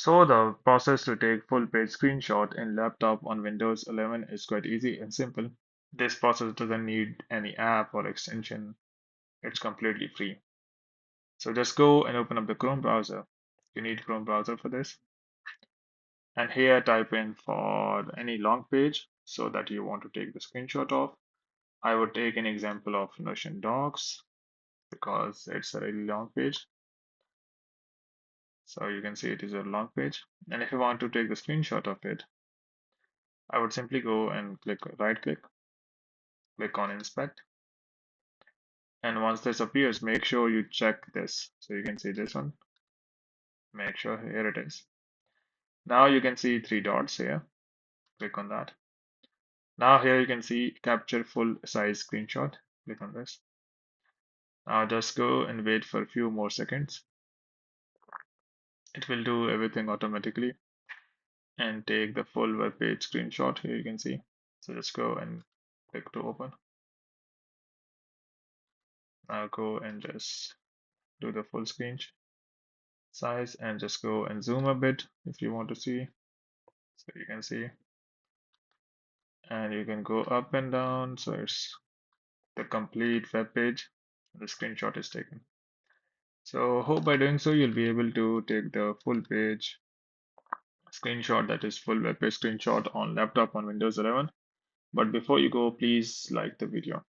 So the process to take full page screenshot in laptop on Windows 11 is quite easy and simple. This process doesn't need any app or extension. It's completely free. So just go and open up the Chrome browser. You need Chrome browser for this. And here type in for any long page so that you want to take the screenshot of. I would take an example of Notion Docs because it's a really long page. So you can see it is a long page. And if you want to take the screenshot of it, I would simply go and right click on inspect. And once this appears, make sure you check this. So you can see this one. Make sure here it is. Now you can see three dots here. Click on that. Now here you can see capture full size screenshot. Click on this. Now just go and wait for a few more seconds. It will do everything automatically and take the full web page screenshot. Here you can see. So just go and click to open. Now go and just do the full screen size and just go and zoom a bit if you want to see. So you can see, and you can go up and down. So it's the complete web page. The screenshot is taken. So hope by doing so, you'll be able to take the full page screenshot, that is full web page screenshot on laptop on Windows 11. But before you go, please like the video.